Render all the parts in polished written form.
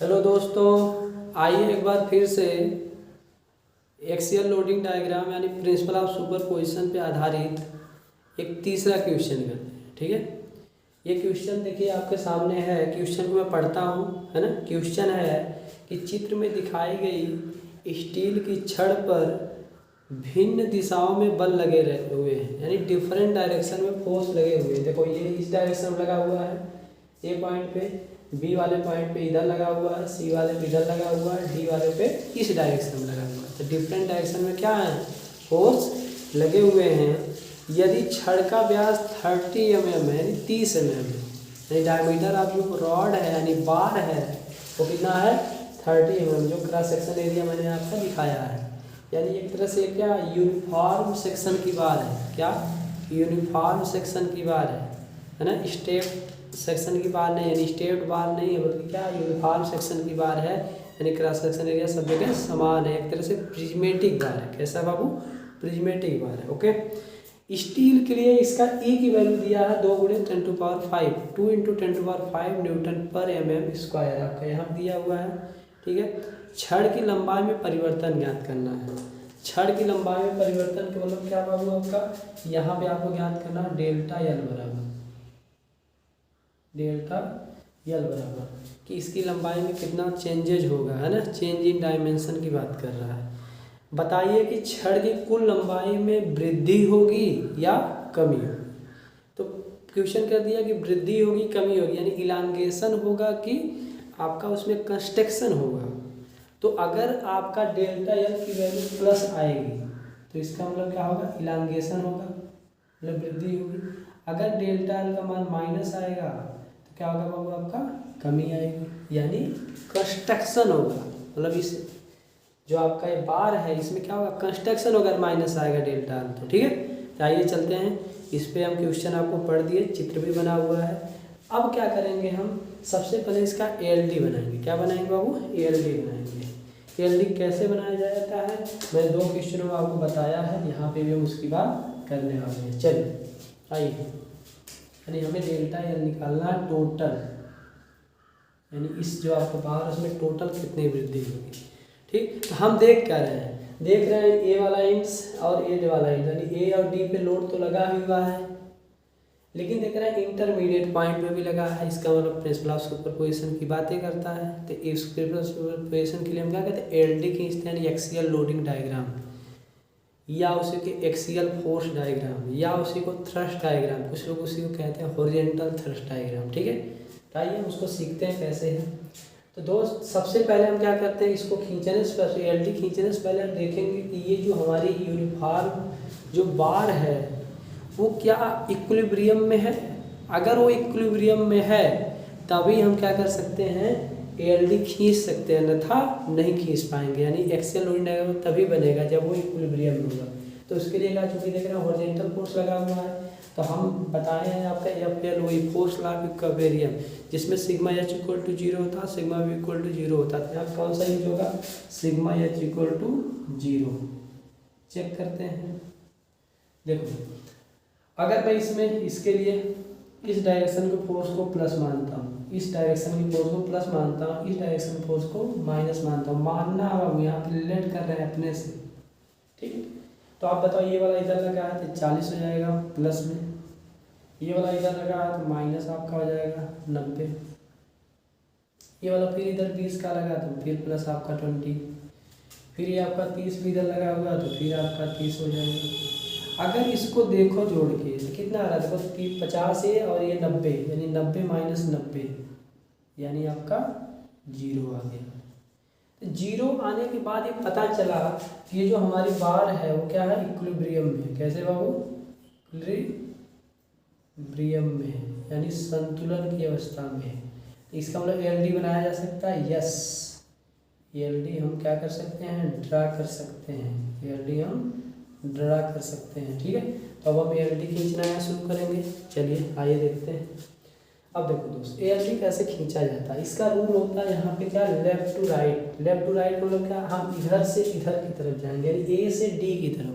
Hello दोस्तों, आइए एक बार फिर से एक्सियल लोडिंग डायग्राम यानी प्रिंसिपल ऑफ सुपरपोजिशन पे आधारित एक तीसरा क्वेश्चन करते हैं। ठीक है, ये क्वेश्चन देखिए आपके सामने है। क्वेश्चन को मैं पढ़ता हूँ, है ना। क्वेश्चन है कि चित्र में दिखाई गई स्टील की छड़ पर भिन्न दिशाओं में बल लगे रहे हुए हैं, यानी डिफरेंट डायरेक्शन में फोर्स लगे हुए हैं। देखो ये इस डायरेक्शन में लगा हुआ है, ए पॉइंट पे, बी वाले पॉइंट पे इधर लगा हुआ है, सी वाले पे इधर लगा हुआ है, डी वाले पे इस डायरेक्शन में लगा हुआ है। तो डिफरेंट डायरेक्शन में क्या है, फोर्स लगे हुए हैं। यदि छड़ का व्यास 30 mm है, यानी 30 mm है, यानी डायमीटर ऑफ जो रॉड है यानी बार है वो कितना है 30 mm, जो क्रॉस सेक्शन एरिया मैंने आपको दिखाया है। यानी एक तरह से क्या यूनिफॉर्म सेक्शन की बार है, क्या यूनिफॉर्म सेक्शन की बार है ना। स्टेप सेक्शन की बार नहीं, यानी स्टेप्ड बार नहीं है, बल्कि क्या यूनिफॉर्म सेक्शन की बार है, यानी क्रॉस सेक्शन एरिया सब जगह समान है। एक तरह से प्रिज्मेटिक बार है। कैसा बाबू, प्रिज्मेटिक बार है। ओके, स्टील के लिए इसका ई की वैल्यू दिया है 2 × 10⁵, 2 × 10⁵ न्यूटन पर mm स्क्वायर आपका यहाँ दिया हुआ है। ठीक है, छड़ की लंबाई में परिवर्तन ज्ञात करना है। छड़ की लंबाई में परिवर्तन का मतलब क्या बाबू आपका, यहाँ पे आपको ज्ञात करना है डेल्टा एल बराबर कि इसकी लंबाई में कितना चेंजेज होगा, है ना। चेंज इन डायमेंशन की बात कर रहा है। बताइए कि छड़ की कुल लंबाई में वृद्धि होगी या कमी होगी। तो क्वेश्चन कर दिया कि वृद्धि होगी कमी होगी, यानी इलांगेशन होगा कि आपका उसमें कंस्ट्रक्शन होगा। तो अगर आपका डेल्टा एल की वैल्यू प्लस आएगी तो इसका मतलब क्या होगा, इलांगेशन होगा, मतलब वृद्धि होगी। अगर डेल्टा एल का मान माइनस आएगा तो क्या होगा बाबू, आपका कमी आएगी, यानी कंस्ट्रक्शन होगा। मतलब इस जो आपका ये बार है इसमें क्या होगा, कंस्ट्रक्शन होगा, माइनस आएगा डेल्टा एल। तो ठीक है, तो आइए चलते हैं इस पे। हम क्वेश्चन आपको पढ़ दिए, चित्र भी बना हुआ है। अब क्या करेंगे हम, सबसे पहले इसका ALD बनाएंगे। क्या बनाएंगे बाबू, ALD बनाएंगे। ALD कैसे बनाया जाता है मैंने 2 क्वेश्चनों में आपको बताया है, यहाँ पे भी हम उसकी बात करने वाले हैं। चलिए आइए, यानी हमें डेल्टा एल निकालना है टोटल, यानी इस जो आपको बाहर उसमें टोटल कितनी वृद्धि होगी। ठीक, तो हम देख क्या रहे हैं, देख रहे हैं ए वाला इंच और ए वाला इंच, यानी ए और डी पे लोड तो लगा हुआ है, लेकिन देख रहे हैं इंटरमीडिएट पॉइंट पे भी लगा है। इसका मतलब प्रिंसिपल ऑफ सुपरपोजिशन की बातें करता है। तो इस प्रिंसिपल ऑफ सुपरपोजिशन के लिए हम क्या कहते हैं, एलडी खींचते हैं, एक्सियल लोडिंग डायग्राम, या उसी के एक्सियल फोर्स डायग्राम, या उसी को थ्रस्ट डायग्राम, कुछ लोग उसी को कहते हैं हॉरिजॉन्टल थ्रस्ट डायग्राम। ठीक है, तो आइए हम उसको सीखते हैं कैसे है। तो दोस्त सबसे पहले हम क्या करते हैं, इसको खींचने से पहले, एलडी खींचने से पहले हम देखेंगे कि ये जो हमारी यूनिफॉर्म जो बार है वो क्या इक्विलिब्रियम में है। अगर वो इक्विलिब्रियम में है तभी हम क्या कर सकते हैं, ALD खींच सकते हैं, अन्यथा नहीं खींच पाएंगे। यानी एक्सियल लोडिंग डायग्राम तभी बनेगा जब वो इक्विलिब्रियम में होगा। तो उसके लिए क्या, चूंकि देख रहे हैं हॉरिजॉन्टल फोर्स लगा हुआ है, तो हम बताए हैं आपका FL वही फोर्स लॉ ऑफ इक्विलिब्रियम, जिसमें सिग्मा H = 0 होता है, सिग्मा V = 0 होता है। तो यहाँ कौन सा यूज होगा, सिग्मा H = 0। चेक करते हैं, देखो अगर मैं इसमें इसके लिए इस डायरेक्शन के फोर्स को प्लस मानता हूँ, इस डायरेक्शन की फोर्स को प्लस मानता हूँ, इस डायरेक्शन फोर्स को माइनस मानता हूँ, मानना अब यहाँ पे रिलेट कर रहे हैं अपने से। ठीक, तो आप बताओ ये वाला इधर लगा है तो 40 हो जाएगा प्लस में, ये वाला इधर लगा है तो माइनस आपका हो जाएगा 90, ये वाला फिर इधर 20 का लगा तो फिर प्लस आपका 20, फिर ये आपका 30 भी इधर लगा हुआ तो फिर आपका 30 हो जाएगा। अगर इसको देखो जोड़ के तो कितना आ रहा है, देखो 50 है और ये 90, यानी 90 - 90, यानी आपका 0 आ गया। तो 0 आने के बाद ये पता चला कि ये जो हमारी बार है वो क्या है, इक्विलिब्रियम में। कैसे बाबू, इक्विलिब्रियम में है, यानी संतुलन की अवस्था में है। तो इसका मतलब ALD बनाया जा सकता है। यस, ALD हम क्या कर सकते हैं, ड्रा कर सकते हैं, ALD हम ड्रा कर सकते हैं। ठीक है, तो अब हम ALD खींचना है शुरू करेंगे। चलिए आइए देखते हैं। अब देखो दोस्त, ALD कैसे खींचा जाता है, इसका रूल होता है यहाँ पे क्या, left to right. Left to right मतलब क्या, हम इधर से इधर की तरफ जाएंगे, यानी A से D की तरफ।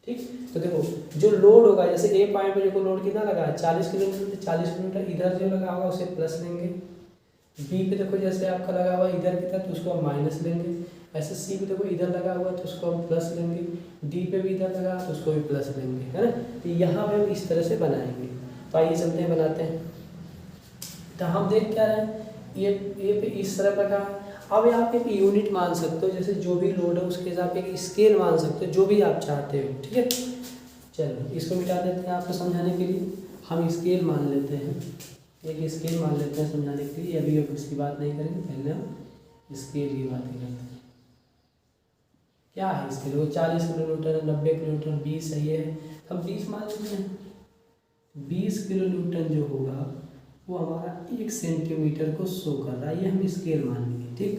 ठीक, तो देखो जो लोड होगा, जैसे A पॉइंट पे जो लोड कितना लगा है 40 किलोमीटर, तो 40 किलोमीटर इधर जो लगा होगा उसे प्लस लेंगे, बी पे देखो जैसे आपका लगा हुआ इधर की तरफ तो उसको हम माइनस लेंगे, ऐसे सी पे देखो इधर लगा हुआ तो उसको हम प्लस लेंगे, डी पे भी इधर लगा तो उसको भी प्लस लेंगे, है ना। तो यहाँ पे हम इस तरह से बनाएंगे। तो आइए चलते हैं बनाते हैं। तो हम देख क्या रहे हैं, ये पे इस तरह लगा। अब यहाँ पे एक यूनिट मान सकते हो, जैसे जो भी लोड है उसके हिसाब से एक स्केल मान सकते हो, जो भी आप चाहते हो, ठीक है। चलो इसको मिटा देते हैं आपको समझाने के लिए। हम स्केल मान लेते हैं, एक स्केल मान लेते हैं समझाने के लिए। अभी अब इसकी बात नहीं करेंगे, पहले हम स्केल की बात करते हैं। क्या है स्केल, वो 40 किलोमीटर, 90 किलोमीटर, 20 है, ये है, हम 20 मान लेते हैं। 20 किलो न्यूटन जो होगा वो हमारा 1 सेंटीमीटर को शो कर रहा है, ये हम स्केल मान लेंगे, ठीक।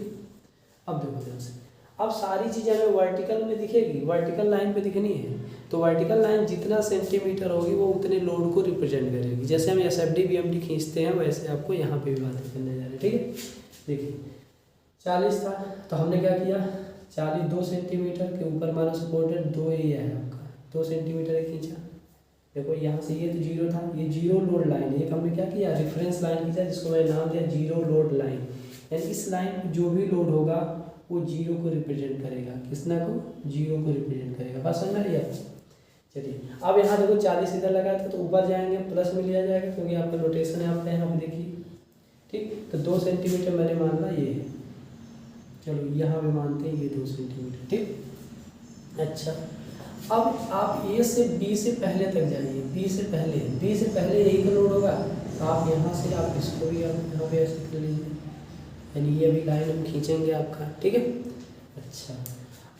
अब देखो ध्यान से, अब सारी चीज़ें हमें वर्टिकल में दिखेगी, वर्टिकल लाइन पे दिखनी है। तो वर्टिकल लाइन जितना सेंटीमीटर होगी वो उतने लोड को रिप्रेजेंट करेगी। जैसे हम SFD BMD खींचते हैं वैसे आपको यहाँ पे भी बातें करने जा रहे हैं, ठीक है। देखिए 40 था तो हमने क्या किया, 40 2 सेंटीमीटर के ऊपर माना सपोर्टेड 2 ये है आपका, 2 सेंटीमीटर खींचा। देखो यहाँ से ये तो जीरो था, ये जीरो लोड लाइन है, एक हमने क्या किया रेफरेंस लाइन खींचा जिसको मैंने नाम दिया जीरो लोड लाइन। यानी इस लाइन पर जो भी लोड होगा वो जीरो को रिप्रेजेंट करेगा, किसना को, जीरो को रिप्रेजेंट करेगा। बात समझ में आ रही है। चलिए अब यहाँ देखो 40 इधर लगा था तो ऊपर जाएंगे प्लस में लिया जाएगा क्योंकि आपका रोटेशन है आपका यहाँ पे देखिए, ठीक। तो 2 सेंटीमीटर मैंने मानना ये है, चलो यहाँ पे मानते हैं ये 2 सेंटीमीटर, ठीक। अच्छा अब आप ए से बी से पहले तक जाइए, बी से पहले यही तो लोड होगा, तो आप यहाँ से आप इसको भी आप यहाँ पे ऐसे कर लीजिए, यानी ये भी लाइन हम खींचेंगे आपका, ठीक है। अच्छा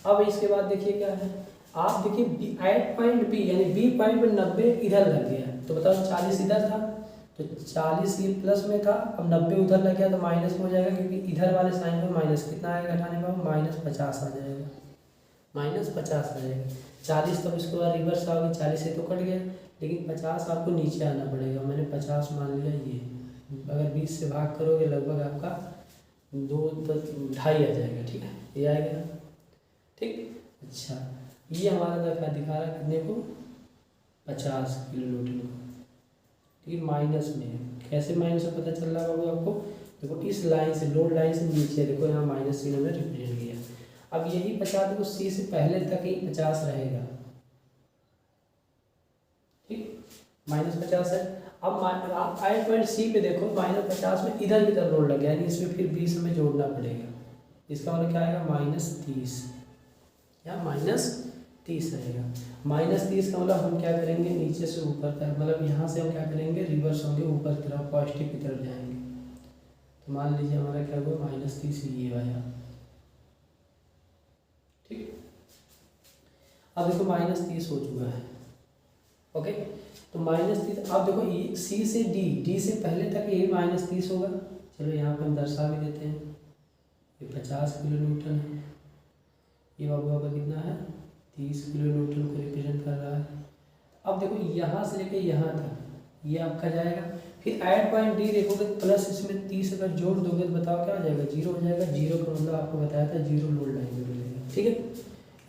अब इसके बाद देखिए क्या है, आप देखिए एट पॉइंट बी यानी बी पॉइंट पर 90 इधर लग गया, तो बताओ 40 इधर था तो 40 ये प्लस में था, अब 90 उधर लग गया तो माइनस में हो जाएगा क्योंकि इधर वाले साइन में माइनस कितना आएगा घटाने का, -50 आ जाएगा, -50 आ जाएगा। 40 तब इसके बाद रिवर्स आओगे, 40 से तो कट गया लेकिन 50 आपको नीचे आना पड़ेगा, मैंने 50 मान लिया। ये अगर 20 से भाग करोगे लगभग आपका 2.5 आ जाएगा, ठीक है, ये आएगा, ठीक। अच्छा ये हमारा दिखा रहा कितने को, 50 किलो न्यूटन को, ठीक। माइनस में है, कैसे माइनस से पता चल रहा होगा आपको, देखो इस लाइन से लोड लाइन से नीचे देखो यहाँ माइनस चिन्ह में रिप्रेजेंट किया। अब यही 50 देखो सी से पहले तक ही 50 रहेगा, ठीक, -50 है। अब आप आई पॉइंट सी पे देखो -50 में इधर की तरफ लोड लग गया, यानी इसमें फिर 20 में जोड़ना पड़ेगा, इसका मतलब क्या आएगा -30 या -30 रहेगा। -30 का मतलब हम क्या करेंगे नीचे से ऊपर तक, मतलब यहाँ से हम क्या करेंगे रिवर्स होंगे ऊपर की तरफ, पॉजिटिव की तरफ जाएंगे। तो मान लीजिए हमारा क्या हुआ -30 ये आया, ठीक। अब देखो -30 हो चुका है, ओके। तो -30 अब देखो ये सी से डी से पहले तक ये -30 होगा, चलो यहाँ पे हम दर्शा भी देते हैं, ये 50 किलो न्यूटन है, ये बाबू आपका कितना है 30 किलो न्यूटन को रिप्रेजेंट कर रहा है। अब देखो यहाँ से लेके यहाँ तक ये आपका जाएगा, फिर एट पॉइंट डी देखोगे प्लस इसमें 30 अगर जोड़ दोगे तो बताओ क्या हो जाएगा, 0 हो जाएगा। 0 का मतलब आपको बताया था 0 लोड लाइन में मिलेगा, ठीक है,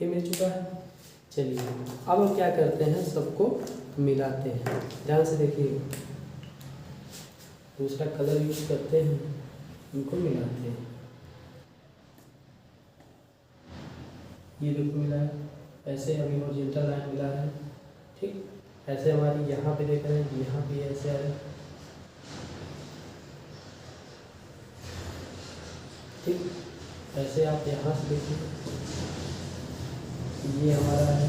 ये मिल चुका है। चलिए अब हम क्या करते हैं, सबको मिलाते हैं, ध्यान से देखिए, दूसरा कलर यूज करते हैं, इनको मिलाते हैं। ये देखो मिला है, ऐसे अभी हॉरिजॉन्टल लाइन मिला है, ठीक। ऐसे हमारी यहाँ पे देख रहे हैं, यहाँ भी ऐसे है, ठीक। ऐसे आप यहाँ से देखिए, ये हमारा है,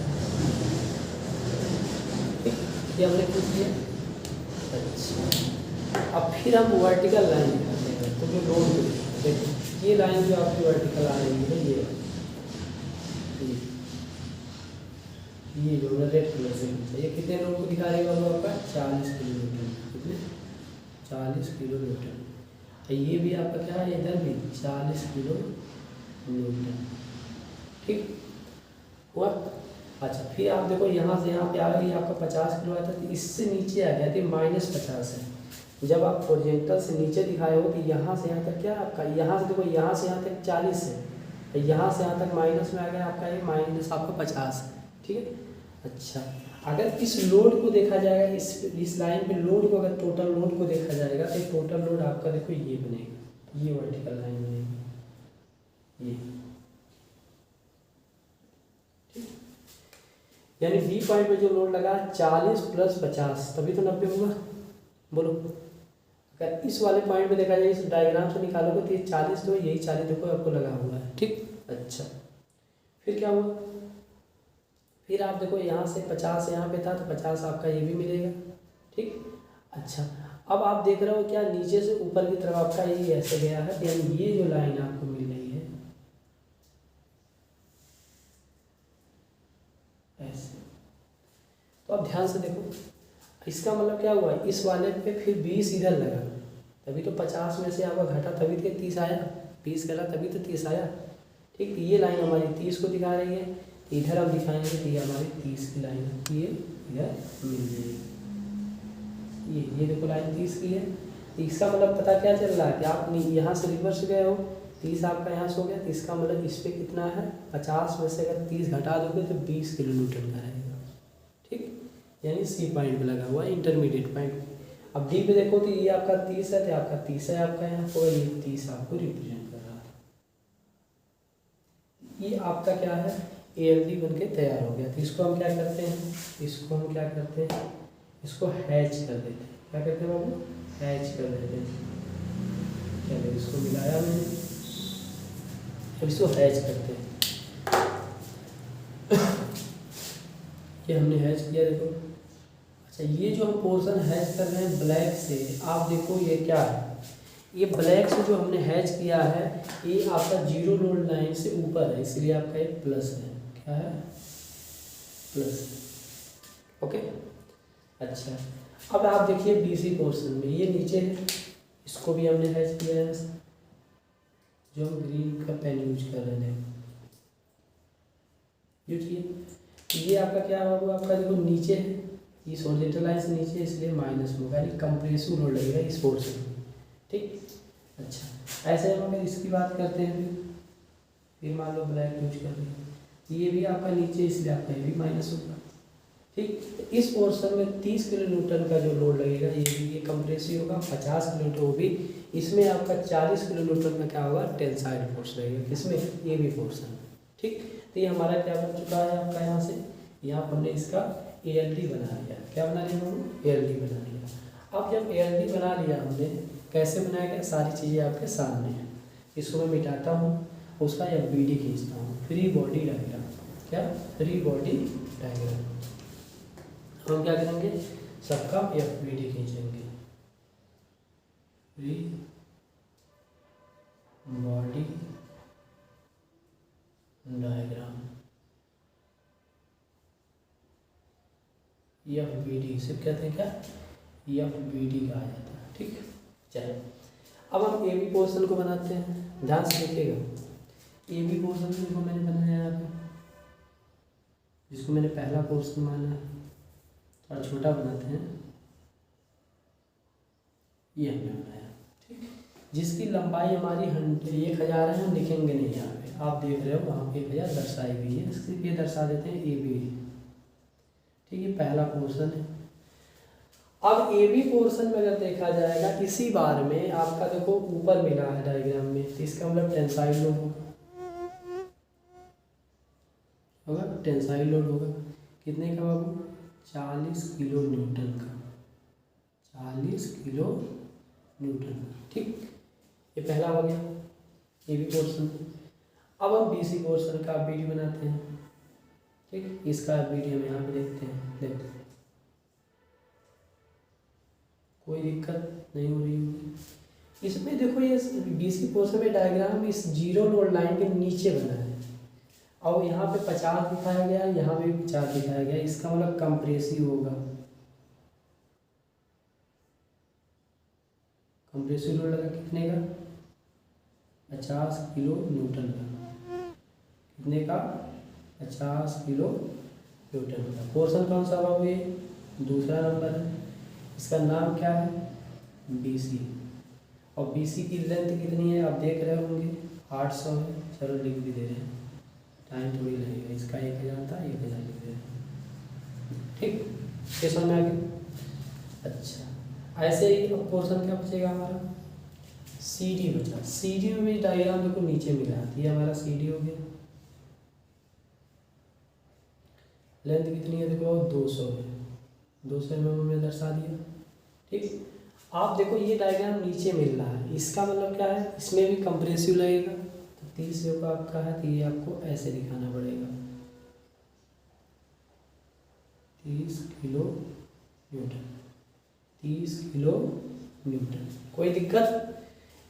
ठीक, ये हमने पूछ लिया। अच्छा अब फिर हम वर्टिकल लाइन दिखाते हैं, तो जो रोड देखिए ये लाइन जो आपकी वर्टिकल आ रही है ये जो रेड कलर से ये कितने लोड को दिखा रही है आपका 40 किलो न्यूटन, कितने 40 किलो न्यूटन। ये भी आपका क्या है, इधर भी 40 किलो न्यूटन, ठीक हुआ। अच्छा फिर आप देखो यहाँ से यहाँ पे आ गई आपका 50 किलो आता है, तो इससे नीचे आ गया तो -50 है। जब आप हॉरिजॉन्टल से नीचे दिखाए हो कि यहाँ से यहाँ तक क्या आपका, यहाँ से देखो यहाँ से यहाँ तक 40 है, यहाँ से यहाँ तक माइनस में आ गया आपका, ये माइनस आपका 50 है, ठीक है। अच्छा अगर इस लोड को देखा जाएगा, इस लाइन पे लोड को, अगर टोटल लोड को देखा जाएगा तो टोटल लोड आपका देखो ये बनेगा, ये वर्टिकल लाइन बनेगी, ये ठीक। यानी बी पॉइंट पे जो लोड लगा 40 + 50 तभी तो 90 होगा। बोलो, अगर इस वाले पॉइंट पे देखा जाए, इस डायग्राम से निकालोगे तो ये 40 तो यही 40 देखो आपको लगा हुआ है, ठीक। अच्छा, फिर क्या हुआ, फिर आप देखो यहाँ से 50 यहाँ पे था तो 50 आपका ये भी मिलेगा, ठीक। अच्छा, अब आप देख रहे हो क्या, नीचे से ऊपर की तरफ आपका ये ऐसे गया है, यानी ये जो लाइन आपको मिल रही है ऐसे। तो अब ध्यान से देखो, इसका मतलब क्या हुआ, इस वाले पे फिर 20 इधर लगा, तभी तो 50 में से आपका घटा तभी तो 30 आया, 20 गला तभी तो 30 आया, ठीक। ये लाइन हमारी 30 को दिखा रही है, इधर हम दिखाएंगे तो ये हमारी 30 की लाइन है, ये इधर मिल जाएगी। ये देखो लाइन 30 की है। इसका मतलब पता क्या चल रहा है कि आप यहाँ से रिवर्स गए हो, 30 आपका यहाँ से हो गया, तो इसका मतलब इस पर कितना है, 50 में से अगर 30 घटा दोगे तो 20 किलो न्यूटन का रहेगा, ठीक। यानी सी पॉइंट पे लगा हुआ है, इंटरमीडिएट पॉइंट। अब डी पे देखो तो ये आपका 30 है, तो आपका 30 है आपका यहाँ, और ये 30 आपको रिप्रेजेंट कर रहा है। ये आपका क्या है, ALD बन के तैयार हो गया। तो इसको हम क्या करते हैं, इसको हम क्या करते हैं, इसको हैच कर देते हैं। क्या करते हैं बाबू, हैच कर देते हैं। चलो इसको मिलाया मैंने, अब इसको हैच करते हैं। ये हमने हैच किया, देखो। अच्छा, ये जो हम पोर्शन हैच कर रहे हैं ब्लैक से, आप देखो ये क्या है, ये ब्लैक से जो हमने हैच किया है ये आपका जीरो लोड लाइन से ऊपर है, इसलिए आपका एक प्लस है। क्या है, प्लस, ओके। अच्छा, अब आप देखिए BC पोर्शन में ये नीचे है, इसको भी हमने हैच किया है, जो हम ग्रीन का पेन यूज कर रहे हैं, ये आपका क्या होगा, आपका देखो नीचे है, इस हॉरिजॉन्टल लाइन से नीचे, इसलिए माइनस होगा, यानी कंप्रेसिव लोड लगेगा इस पोर्शन में, ठीक। अच्छा, ऐसे हम अगर इसकी बात करते हैं, फिर मान लो ब्लैक यूज कर रहे हैं, ये भी आपका नीचे, इसलिए आपका ये भी माइनस होगा, ठीक। तो इस पोर्शन में 30 किलो न्यूटन का जो लोड लगेगा, ये भी ये कंप्रेसिव होगा, 50 किलो न्यूटन, वो भी इसमें आपका 40 किलो न्यूटन का क्या होगा, टेंसाइल फोर्स रहेगा, किसमें, ये भी पोर्शन, ठीक। तो ये हमारा क्या बन चुका है आपका, यहाँ से यहाँ हमने इसका ALD बना लिया। क्या बना लिया हम, ALD बना लिया। अब जब ALD बना लिया हमने, कैसे बनाया गया, सारी चीज़ें आपके सामने हैं। इसको मैं मिटाता हूँ, उसका FBD खींचता हूँ, फ्री बॉडी डायग्राम। क्या, फ्री बॉडी डायग्राम। हम क्या करेंगे, सबका FBD खींचेंगे, फ्री बॉडी डायग्राम, FBD से कहते हैं, क्या, FBD कहा जाता है, ठीक। चलो, अब हम AB पोर्शन को बनाते हैं, ध्यान से देखिएगा। AB पोर्शन को मैंने बनाया यहाँ पे, जिसको मैंने पहला पोर्शन माना है, और छोटा बनाते हैं, ये हमने बनाया, ठीक। जिसकी लंबाई हमारी 1000 है, हम लिखेंगे नहीं यहाँ पे, आप देख रहे हो वहाँ पे 1000 दर्शाई गई है, इसलिए दर्शा देते हैं AB, ठीक है। पहला पोर्शन है। अब AB पोर्शन में अगर देखा जाएगा, इसी बार में आपका देखो ऊपर मिला है डायग्राम में, तो इसका मतलब टेंसाइल लोड होगा, टेंसाइल लोड होगा, कितने का बाबू, 40 किलो न्यूटन का, 40 किलो न्यूटन का, ठीक। ये पहला हो गया AB पोर्शन। अब हम BC पोर्शन का FBD बनाते हैं, ठीक। इसका FBD हम यहाँ पे देखते हैं, देखते हैं, कोई दिक्कत नहीं हो रही होगी इसमें। देखो ये BC पोर्शन में डायग्राम इस जीरो लोड लाइन के नीचे बना है, और यहाँ पे 50 दिखाया गया, यहाँ पे 50 दिखाया गया, इसका मतलब कंप्रेसिव होगा, कंप्रेसिव लोड लगा कितने का, 50 किलो न्यूटन का, कितने का, 50 किलो न्यूटन का। पोर्शन कौन सा बाबू, ये दूसरा नंबर है, इसका नाम क्या है, BC, और BC की लेंथ कितनी है आप देख रहे होंगे, 800 है। चलो लिख भी दे रहे हैं, टाइम थोड़ी लगेगा, इसका 1000 था, 1000 लिख दे रहे हैं, ठीक। ये समझ में आ गया। अच्छा, ऐसे ही अब पोर्शन क्या बचेगा हमारा, सी डी बचा। सी डी में भी डायग्राम देखो नीचे मिला है, ये हमारा सी डी हो गया। लेंथ कितनी है देखो 200 है, 200 mm में दर्शा दिया। ठीक, आप देखो ये डायग्राम नीचे मिल रहा है, इसका मतलब क्या है, इसमें भी कंप्रेसिव लगेगा। तो 30 जो का आपका है तो ये आपको ऐसे दिखाना पड़ेगा 30 किलो न्यूटन, 30 किलो न्यूटन। कोई दिक्कत?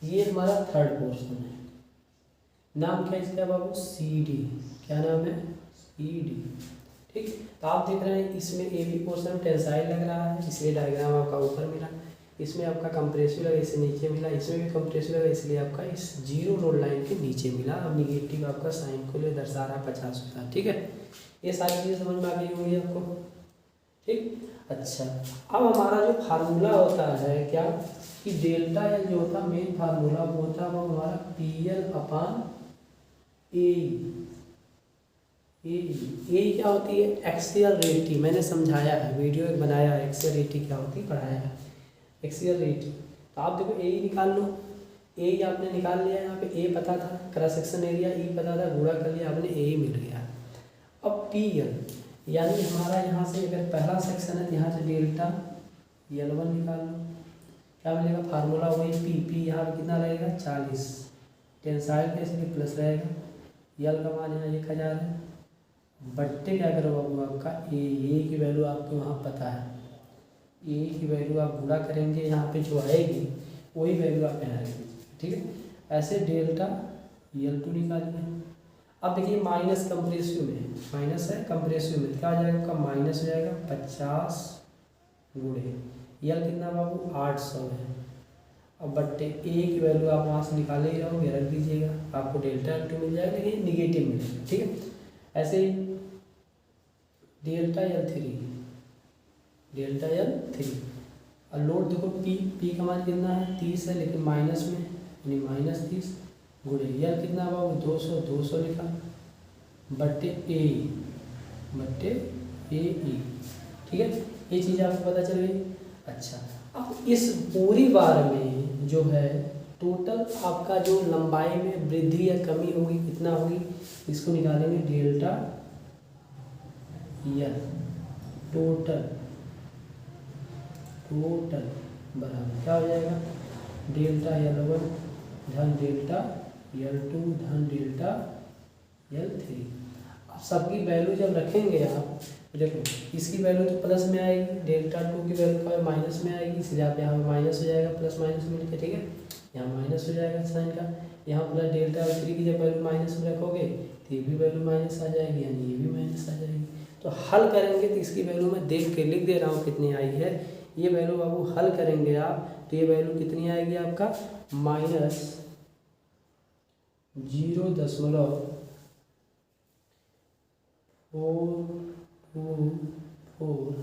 ये हमारा थर्ड पोर्शन है। नाम क्या इसका बाबू? C D. क्या नाम है? C D. ठीक, तो आप देख रहे हैं इसमें ए बी पोर्शन टेंसाइल लग रहा है, इसलिए डायग्राम आपका ऊपर मिला। इसमें आपका कंप्रेसिव लगा, इससे नीचे मिला। इसमें भी कंप्रेसिव लगा, इसलिए आपका इस जीरो रोड लाइन के नीचे मिला। अब निगेटिव आपका साइन को ले दर्शा रहा 50 होता है। ठीक है, ये सारी चीज़ें समझ में आ गई होंगी आपको। ठीक, अच्छा, अब हमारा जो फार्मूला होता है क्या, कि डेल्टा एल जो होता है मेन फार्मूला वो होता है वो हमारा पी एल अपान ए। ये क्या होती है? एक्सियल रेटी। मैंने समझाया है, वीडियो एक बनाया है, एक्सियल रेटी क्या होती है पढ़ाया है, एक्सियल रेटी। तो आप देखो ए निकाल लो, ए आपने निकाल लिया, यहाँ पे ए पता था, क्रॉस सेक्शन एरिया ई पता था, गुणा कर लिया आपने, ए मिल गया। अब पी एल यानी हमारा यहाँ से अगर पहला सेक्शन है तो यहाँ से डेल्टा L1 निकाल लो, क्या मिलेगा? फार्मूला वही पी यहाँ पे कितना रहेगा 40, टेंसाइल के इसलिए प्लस रहेगा, यल का मान यहाँ 1000 है, बट्टे क्या करो बाबू आपका ए की वैल्यू आपको वहाँ पता है, ए की वैल्यू आप गुणा करेंगे, यहाँ पे जो आएगी वही वैल्यू आप यहाँ आएगी। ठीक है, ऐसे डेल्टा L2 निकालिए। अब देखिए माइनस कंप्रेसिव में, माइनस है कंप्रेसिव में, क्या आ जाएगा आपका? माइनस हो जाएगा 50 गुणे यल कितना बाबू 800 है। अब बट्टे ए की वैल्यू आप वहाँ से निकाले ही रहोगे, रख दीजिएगा, आपको डेल्टा L2 मिल जाएगा, लेकिन निगेटिव मिलेगा। ठीक है, ऐसे ही डेल्टा L3, डेल्टा L3। और लोड देखो पी का मान कितना है 30 है, लेकिन माइनस में यानी -30 गुणे यल कितना बाबू 200 लिखा, बट्टे ए ई। ठीक है, ये चीज़ आपको पता चल गई। अच्छा, अब इस पूरी बार में जो है टोटल आपका जो लंबाई में वृद्धि या कमी होगी कितना होगी, इसको निकालेंगे डेल्टा यल टोटल बराबर क्या हो जाएगा? डेल्टा L1 धन डेल्टा L2 धन डेल्टा L3। अब सबकी वैल्यू जब रखेंगे आप, देखो इसकी वैल्यू तो प्लस में आएगी, डेल्टा 2 की वैल्यू का माइनस में आएगी, इसलिए आप यहाँ माइनस हो जाएगा, प्लस माइनस मिल के। ठीक है, यहाँ माइनस हो जाएगा साइन का, यहाँ प्लस डेल्टा L3 की जब वैल्यू माइनस में रखोगे तो ये भी वैल्यू माइनस आ जाएगी, यानी ये भी माइनस आ जाएगी। तो हल करेंगे तो इसकी वैल्यू मैं देख के लिख दे रहा हूँ कितनी आई है। ये वैल्यू बाबू हल करेंगे आप तो ये वैल्यू कितनी आएगी आपका? -0.424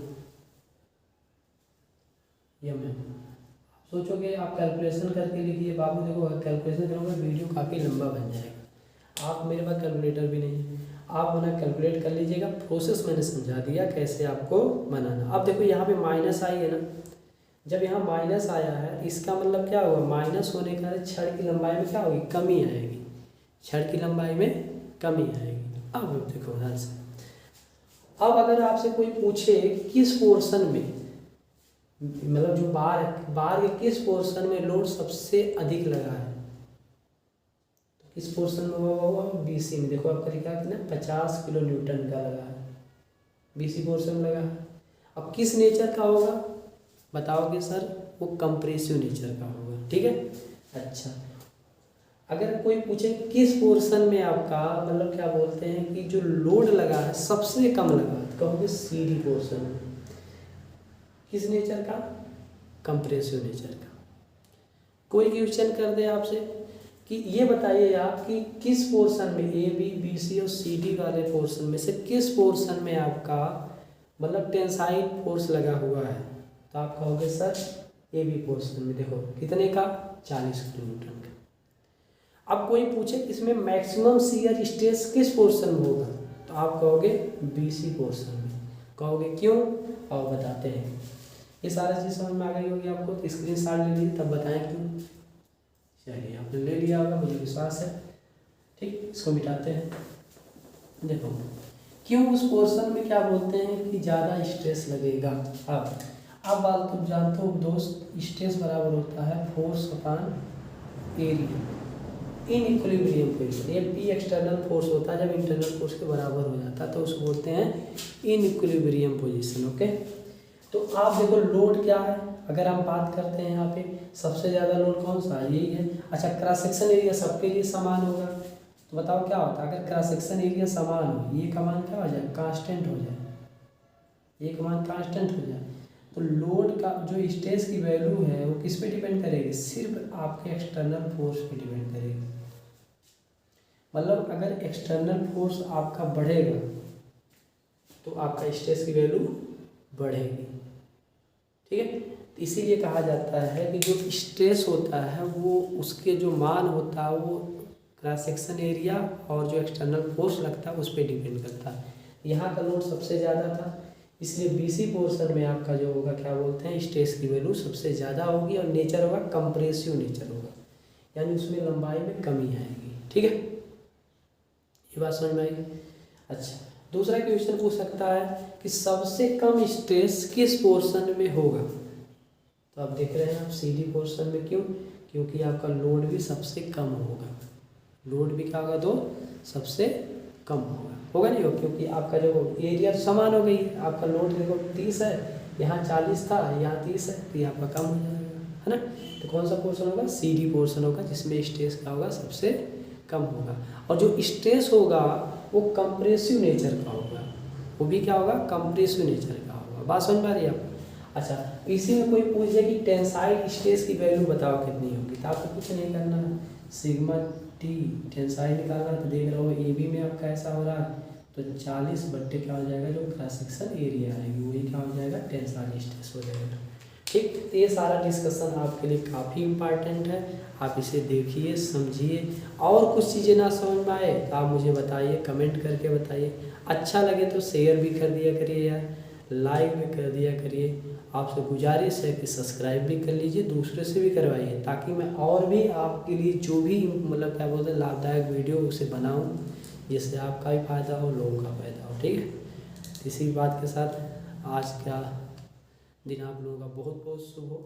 mm। सोचोगे आप कैलकुलेशन करके लिखिए बाबू, देखो कैलकुलेशन करोगे वीडियो काफ़ी लंबा बन जाएगा। आप मेरे पास कैलकुलेटर भी नहीं है, आप अपना कैलकुलेट कर लीजिएगा। प्रोसेस मैंने समझा दिया कैसे आपको बनाना। अब देखो यहाँ पे माइनस आई है ना, जब यहाँ माइनस आया है इसका मतलब क्या होगा? माइनस होने का छड़ की लंबाई में क्या होगी? कमी आएगी, छड़ की लंबाई में कमी आएगी। अब देखो ध्यान से, अब अगर आपसे कोई पूछे किस पोर्शन में, मतलब जो बार के किस पोर्शन में लोड सबसे अधिक लगा है, तो किस पोर्शन में होगा? BC में। देखो आपका लिखा है ना 50 किलो न्यूटन का लगा है, BC पोर्शन लगा है। अब किस नेचर का होगा बताओगे सर? वो कंप्रेसिव नेचर का होगा। ठीक है, अच्छा, अगर कोई पूछे किस पोर्शन में आपका मतलब क्या बोलते हैं कि जो लोड लगा है सबसे कम लगा, तो कहोगे CD पोर्शन में। किस नेचर का? कंप्रेसिव नेचर का। कोई क्वेश्चन कर दे आपसे कि ये बताइए आप कि किस पोर्शन में AB, BC और CD वाले पोर्शन में से किस पोर्शन में आपका मतलब टेंसाइल फोर्स लगा हुआ है, तो आप कहोगे सर AB पोर्शन में। देखो कितने का? 40 किलो न्यूटन का। अब कोई पूछे इसमें मैक्सिमम शियर स्ट्रेस किस पोर्शन में होगा, तो आप कहोगे BC पोर्शन में। कहोगे क्यों? और बताते हैं। ये सारा चीज़ समझ में आ गई होगी आपको, तो स्क्रीनशॉट ले लीजिए तब बताएं क्यों। चलिए आपने ले लिया होगा, मुझे विश्वास है। ठीक, इसको मिटाते हैं। देखो क्यों उस पोर्शन में क्या बोलते हैं कि ज़्यादा स्ट्रेस लगेगा। अब बात तुम जानते हो दोस्त, स्ट्रेस बराबर होता है force upon area in equilibrium position. ये पी एक्सटर्नल फोर्स होता है, जब इंटरनल फोर्स के बराबर हो जाता है तो उसको बोलते हैं इन इक्विलिब्रियम पोजीशन। ओके, तो आप देखो लोड क्या है, अगर हम बात करते हैं यहाँ पे सबसे ज़्यादा लोड कौन सा है, यही है। अच्छा, क्रॉस सेक्शन एरिया सबके लिए समान होगा, तो बताओ क्या होता है अगर क्रॉस सेक्शन एरिया समान हो, ये का मान क्या हो जाए, कांस्टेंट हो जाए, ये का मान कांस्टेंट हो जाए, तो लोड का जो स्ट्रेस की वैल्यू है वो किस पे डिपेंड करेगी, सिर्फ आपके एक्सटर्नल फोर्स पे डिपेंड करेगी। मतलब अगर एक्सटर्नल फोर्स आपका बढ़ेगा तो आपका स्ट्रेस की वैल्यू बढ़ेगी। ठीक है, तो इसीलिए कहा जाता है कि जो स्ट्रेस होता है वो उसके जो मान होता है वो क्रॉस सेक्शन एरिया और जो एक्सटर्नल फोर्स लगता है उस पर डिपेंड करता है। यहाँ का लोड सबसे ज़्यादा था, इसलिए बीसी पोर्शन में आपका जो होगा क्या बोलते हैं, स्ट्रेस की वैल्यू सबसे ज़्यादा होगी और नेचर होगा कंप्रेसिव नेचर होगा, यानी उसमें लंबाई में कमी आएगी। ठीक है, ये बात समझ में आई। अच्छा, दूसरा क्वेश्चन पूछ सकता है कि सबसे कम स्ट्रेस किस पोर्शन में होगा, तो आप देख रहे हैं आप सीडी पोर्शन में। क्यों, क्योंकि आपका लोड भी सबसे कम होगा, लोड भी क्या होगा तो सबसे कम होगा नहीं हो, क्योंकि आपका जो एरिया समान हो गई, आपका लोड देखो 30 है, यहाँ 40 था, यहाँ 30 है, तो ये आपका कम हो जाएगा, है ना। तो कौन सा पोर्शन होगा, सीडी पोर्शन होगा, जिसमें स्ट्रेस क्या होगा सबसे कम होगा। और जो स्ट्रेस होगा वो कंप्रेसिव नेचर का होगा, वो भी क्या होगा, कंप्रेसिव नेचर का होगा। बात समझ पा रही है आपको। अच्छा, इसी में कोई पूछ जाए कि टेंसाइल स्ट्रेस की वैल्यू बताओ कितनी होगी, तो आपको कुछ नहीं करना है, सिग्मा टी टेंसाइल निकालना। तो देख रहे हो ए बी में आपका ऐसा हो रहा है, तो 40 बट्टे क्या हो जाएगा, जो क्रॉस सेक्शन एरिया आएगी वही क्या हो जाएगा, टेंसाइल स्ट्रेस हो जाएगा। ठीक, तो ये सारा डिस्कशन आपके लिए काफ़ी इम्पॉर्टेंट है, आप इसे देखिए समझिए। और कुछ चीज़ें ना समझ में आए तो आप मुझे बताइए, कमेंट करके बताइए। अच्छा लगे तो शेयर भी कर दिया करिए यार, लाइक भी कर दिया करिए। आपसे गुजारिश है कि सब्सक्राइब भी कर लीजिए, दूसरे से भी करवाइए, ताकि मैं और भी आपके लिए जो भी मतलब क्या बोलते हैं लाभदायक वीडियो उसे बनाऊं, जिससे आपका भी फ़ायदा हो, लोगों का फ़ायदा हो। ठीक है, इसी बात के साथ आज का दिन आप लोगों का बहुत बहुत शुभ हो।